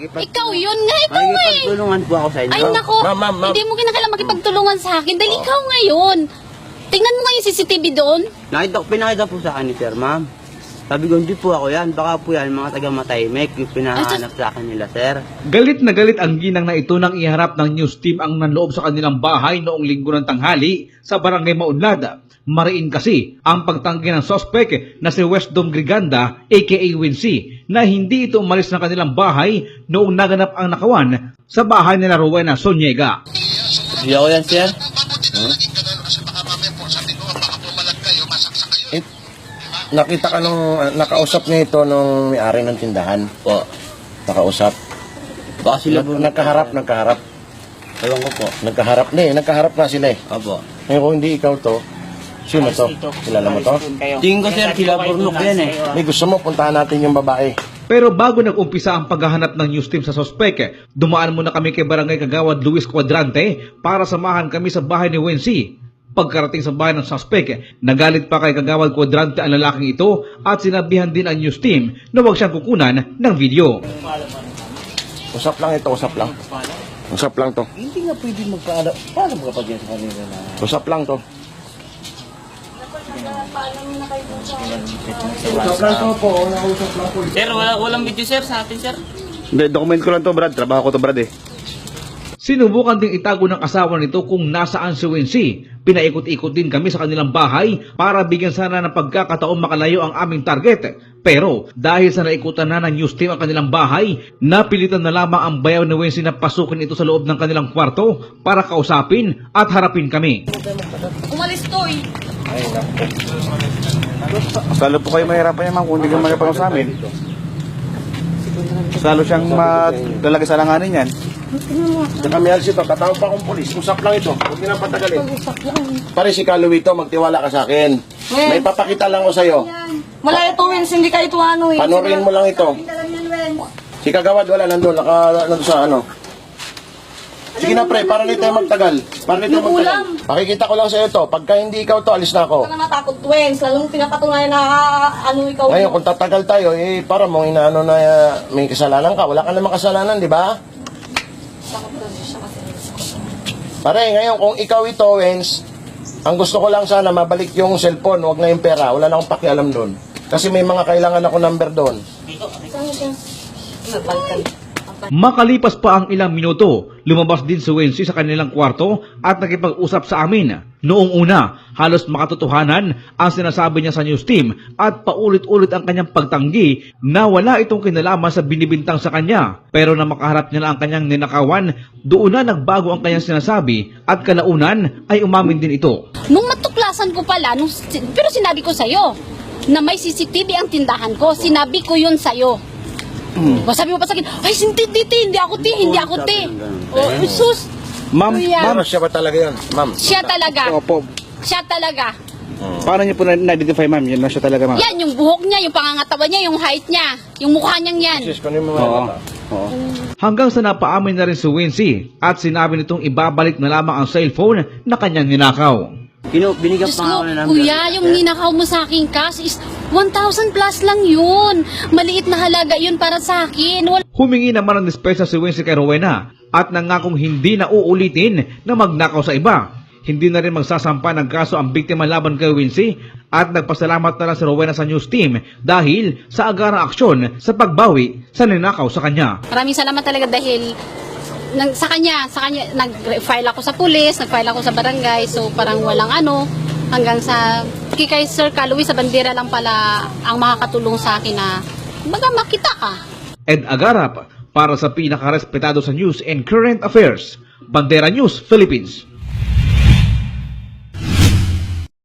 Ikaw yun nga, ikaw nga eh. Makikipagtulungan po ako sa inyo. Ay nako, Ma'am. hindi mo kinakailangan makipagtulungan sa akin dahil ikaw ngayon. Tingnan mo nga yung CCTV doon. Pinakita po sa akin ni sir, ma'am. Sabi ko, hindi po ako yan. Baka po yan, mga taga-mataymek, yung pinahanap sa akin nila, sir. Galit na galit ang ginang na ito nang iharap ng news team ang nanloob sa kanilang bahay noong linggo ng tanghali sa barangay Maunlad. Mariin kasi ang pagtanggi ng suspect na si Westdom Griganda aka Wincy na hindi ito umalis ng kanilang bahay noong naganap ang nakawan sa bahay nila Rowena Soniega. Hindi ako yan, sir. Nakita ka nung nakausap niya ito nung may-ari ng tindahan. Po. Nakausap. Baka sila po. Nagkaharap. Ewan ko po. Nagkaharap na sila eh. Opo. Ngayon kung hindi ikaw to, sino to? Kilala mo to? Tingin ko, sir, sila Burnok yan eh. May gusto mo, puntahan natin yung babae. Pero bago nag-umpisa ang paghahanap ng news team sa suspect, dumaan muna kami kay Barangay Kagawad Luis Cuadrante para samahan kami sa bahay ni Wincy. Pagkarating sa bahay ng suspect, nagalit pa kay Kagawad Cuadrante ang lalaking ito at sinabihan din ang news team na huwag siyang kukunan ng video. Usap lang ito, usap lang. Usap lang to. Hindi nga pwede magpaalam. Paano magkapag yan sa kanila na... Usap lang to. Sir, walang video sir sa atin sir. Hindi, document ko lang to, Brad. Trabaho ko to, Brad eh. Sinubukan ding itago ng asawa nito kung nasaan si Wincy. Pinaikot-ikot din kami sa kanilang bahay para bigyan sana ng pagkakataon makalayo ang aming target. Pero dahil sa naikutan na ng news team ang kanilang bahay, napilitan na lamang ang bayaw ni Wincy na pasukin ito sa loob ng kanilang kwarto para kausapin at harapin kami. Umalis to eh. Mas lalo po kayo mahirapan yan, ma'am, kung hindi ka magpapang sa amin. Mas lalo siyang talaga sa langanin yan. Saka may alis ito, tatawag pa akong polis. Usap lang ito, huwag nilang patagalin. Pare si Kaluito, magtiwala ka sa akin. May papakita lang ko sa'yo. Malayo to, Wins. Hindi ka ito ano eh. Panurin mo lang ito. Si Kagawad wala nandun, nandun sa ano. Sige na pre, para nito magtagal. Pakikita ko lang sa'yo ito. Pagka hindi ikaw to, alis na ako. Huwag ka na matakot, Wins. Lalong pinapatunayan na ano ikaw. Ngayon, kung tatagal tayo, eh, para mong inaano na may kasalanan ka. Wala ka namang kasalanan, di ba? Pare, ngayon, kung ikaw ito, Wens, ang gusto ko lang sana, mabalik yung cellphone, wag na yung pera. Wala na akong pakialam doon. Kasi may mga kailangan ako number doon. Makalipas pa ang ilang minuto, lumabas din si Wincy sa kanilang kwarto at nakipag-usap sa amin. Noong una, halos makatotohanan ang sinasabi niya sa news team at paulit-ulit ang kanyang pagtanggi na wala itong kinalaman sa binibintang sa kanya. Pero na makaharap niya na ang kanyang ninakawan, doon na nagbago ang kanyang sinasabi at kalaunan ay umamin din ito. Nung matuklasan ko pala, pero sinabi ko sa'yo na may CCTV ang tindahan ko. Sinabi ko yun sa'yo. Sabi mo pa sa akin, ay hindi ako ti. Oh, sus. Ma'am, Ma'am, siya ba talaga yun? Ma'am. Siya talaga. Opo. Siya talaga. Paano niyo po na-identify, ma'am? Yan na siya talaga, ma'am. Yan, yung buhok niya, yung pangangatawan niya, yung height niya, yung mukha niyang yan. Sis, kunin mo Oo. mga Oo. Hanggang sa napaamin na rin si Wincy at sinabi nitong ibabalik na lamang ang cellphone na kanyang ninakaw. Binigyan Diyos pa nga ko, ako ng number. kuya, yung ninakaw mo sa akin cash is 1,000 plus lang yun. Maliit na halaga yun para sa akin. Humingi naman ng dispensa si Wincy kay Rowena at nangakong hindi na uulitin na magnakaw sa iba. Hindi na rin magsasampa ng kaso ang biktima laban kay Wincy at nagpasalamat na lang si Rowena sa news team dahil sa agarang aksyon sa pagbawi sa ninakaw sa kanya. Maraming salamat talaga dahil sa kanya, nag-file ako sa pulis, nag-file ako sa barangay, so parang walang hanggang sa kay Sir Kaluwi sa bandera lang pala ang makakatulong sa akin na makita ka. Ed Agarap para sa pinaka-respetado sa news and current affairs, Bandera News Philippines.